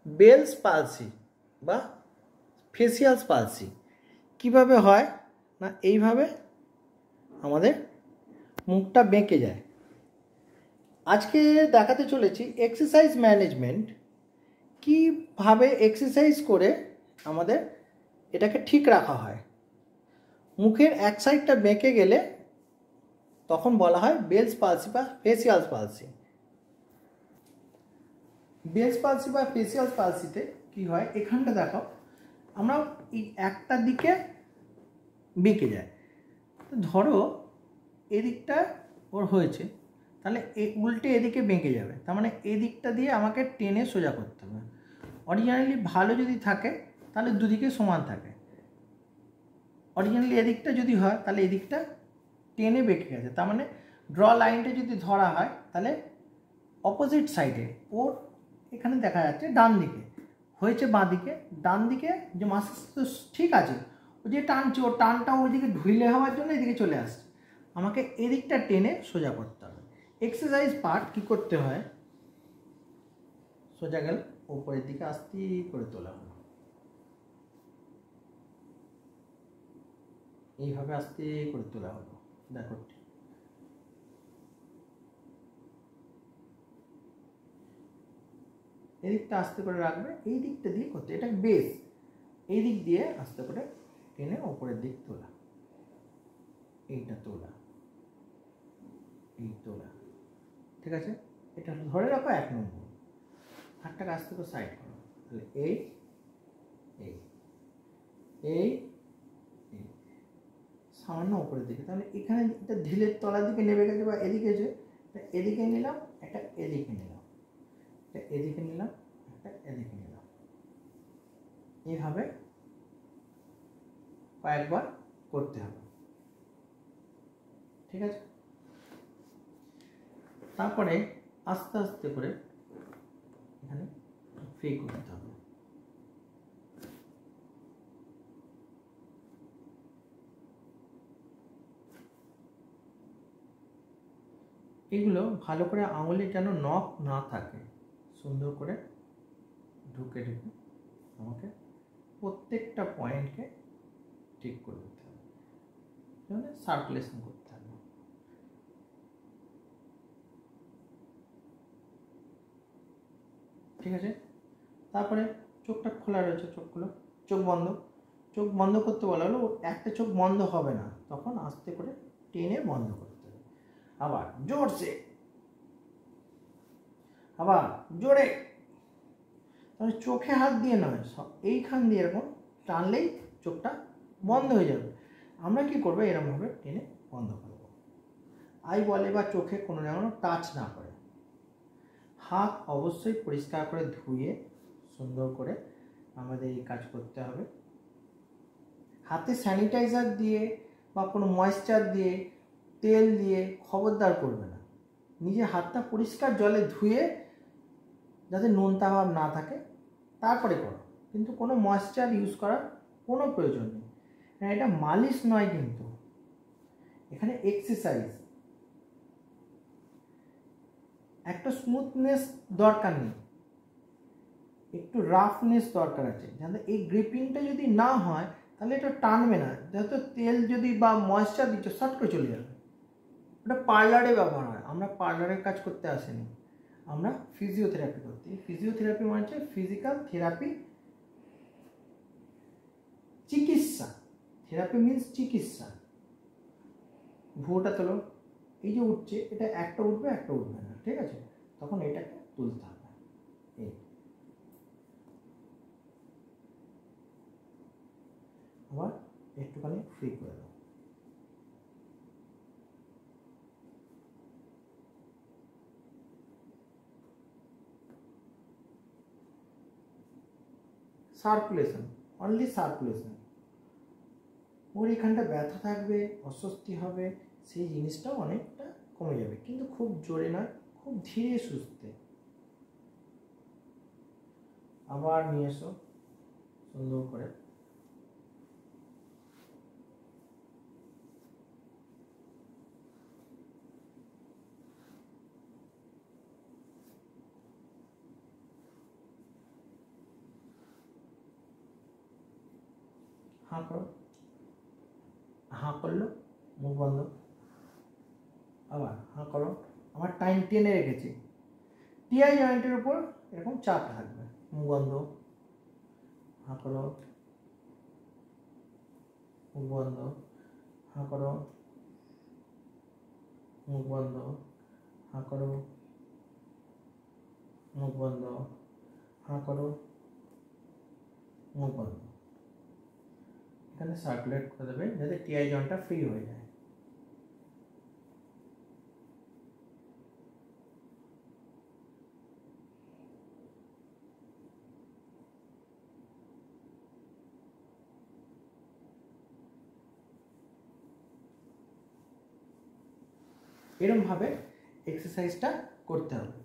Bells palsy বা facial palsy কিভাবে হয় না, এইভাবে আমাদের মুখটা বেঁকে যায়। আজকে দেখাতে চলেছি এক্সারসাইজ ম্যানেজমেন্ট, কীভাবে এক্সারসাইজ করে আমাদের এটাকে ঠিক রাখা হয়। মুখের এক সাইডটা বেঁকে গেলে তখন বলা হয় বেলস পালসি বা ফেসিয়াল পালসি। বেলস পালসি বা ফেসিয়াল পালসিতে কি হয়, এখানটা দেখাও, আমরা এই একটা দিকে বেঁকে যায়। ধরো এদিকটা ওর হয়েছে, তাহলে উল্টে এদিকে বেঁকে যাবে, তার মানে এদিকটা দিয়ে আমাকে টেনে সোজা করতে হবে। অরিজিনালি ভালো যদি থাকে তাহলে দুদিকে সমান থাকে, অরিজিনালি এদিকটা যদি হয় তাহলে এদিকটা টেনে বেঁকে গেছে, তার মানে ড্র লাইনটা যদি ধরা হয় তাহলে অপোজিট সাইডে ওর এখানে দেখা যাচ্ছে ডান দিকে হয়েছে, বাঁ দিকে ডান দিকে যে মাসেল তো ঠিক আছে, ও যে টানছে ওর টানটা ওইদিকে ঢুইলে হওয়ার জন্য এদিকে চলে আসছে, আমাকে এদিকটা টেনে সোজা করতে হবে। এক্সারসাইজ পার্ট কি করতে হয়, সোজা গেল উপরের দিকে আস্তে করে তোলা হলো, এইভাবে আস্তে করে তোলা হলো, দেখো এদিকটা আস্তে করে রাখবে, এই দিকটা দিয়ে করতে, এটা বেস, এই দিক দিয়ে আস্তে করে টেনে ওপরের দিক তোলা, এইটা তোলা, এই তোলা, ঠিক আছে। এটা ধরে রাখো 1 নম্বর। হাতটাকে আস্তে করে সাইড করো, তাহলে এই এই এই এই সামান্য ওপরের দিকে, তাহলে এখানে এটা ঢিলের তলার দিকে নেমে গেছে বা এদিকে যে এদিকে নিলাম, একটা এদিকে নিলাম, একটা এদিকে নিলাম, একটা এদিকে নিলাম, এইভাবে কয়েকবার করতে হবে, ঠিক আছে। তারপরে আস্তে আস্তে করে এখানে ফ্রি করতে হবে, এগুলো ভালো করে আঙুলে যেন নখ না থাকে, সুন্দর করে ঢুকে ঢুকে আমাকে প্রত্যেকটা পয়েন্টকে ঠিক করে দিতে হবে, মানে সার্কুলেশন করতে হবে, ঠিক আছে। তারপরে চোখটা খোলা রয়েছে, চোখগুলো, চোখ বন্ধ, চোখ বন্ধ করতে বলা হলো, একটা চোখ বন্ধ হবে না, তখন আস্তে করে টেনে বন্ধ করতে হবে, আবার জোরসে, আবার জোরে, তাহলে চোখে হাত দিয়ে নয়, এইখান দিয়ে এরকম টানলেই চোখটা বন্ধ হয়ে যাবে। আমরা কি করবো, এরকমভাবে টেনে বন্ধ করবো, আই বলে বা চোখে কোনো যেন টাচ না করে। হাত অবশ্যই পরিষ্কার করে ধুয়ে সুন্দর করে আমাদের এই কাজ করতে হবে। হাতে স্যানিটাইজার দিয়ে বা কোনো ময়েশ্চার দিয়ে তেল দিয়ে খবরদার করবে না, নিজে হাতটা পরিষ্কার জলে ধুয়ে যাতে নোনতা ভাব না থাকে তারপরে করো, কিন্তু কোনো ময়েশ্চার ইউজ করার কোনো প্রয়োজন নেই, এটা মালিশ নয়, কিন্তু এখানে এক্সারসাইজ, একটা স্মুথনেস দরকার নেই, একটু রাফনেস দরকার আছে, যাতে এই গ্রিপিংটা যদি না হয় তাহলে এটা টানবে না, যেহেতু তেল যদি বা ময়েশ্চার দিচ্ছ শর্ট করে চলে যাবে। ওটা পার্লারে ব্যবহার হয়, আমরা পার্লারের কাজ করতে আসেনি, আমরা ফিজিওথেরাপি করতে। ফিজিওথেরাপি মানে হচ্ছে ফিজিক্যাল থেরাপি, চিকিৎসা, থেরাপি মিনস চিকিৎসা। ভুয়োটা তোলো, এই যে উঠছে এটা একটা উঠবে একটা উঠবে না, ঠিক আছে, তখন এটাকে তুলতে হবে, এই আবার একটুখানি ফ্রি করে দাও, সার্কুলেশন, অনলি সার্কুলেশন। ওর এখানটা ব্যথা থাকবে, অস্বস্তি হবে, সেই জিনিসটাও অনেকটা কমে যাবে, কিন্তু খুব জোরে না, খুব ধীরে সুস্থে। আবার নিয়ে এসো সুন্দর করে, হাঁ করো, হাঁ করলো, মুখ বন্ধ, আবার হাঁ করো। আমার টাইম টেনে রেখেছি, টিআই জয়েন্টের উপর এরকম চাপ থাকবে। মুখ বন্ধ, হাঁ করো, মুখ বন্ধ, হাঁ করো, মুখ বন্ধ, হাঁ করো, মুখ বন্ধ, হাঁ করো, মুখ বন্ধ। এখানে সার্কুলেট করে দেবে যাতে টিআই জয়েন্টটা ফ্রি হয়ে যায়। এরকমভাবে এক্সারসাইজটা করতে হবে।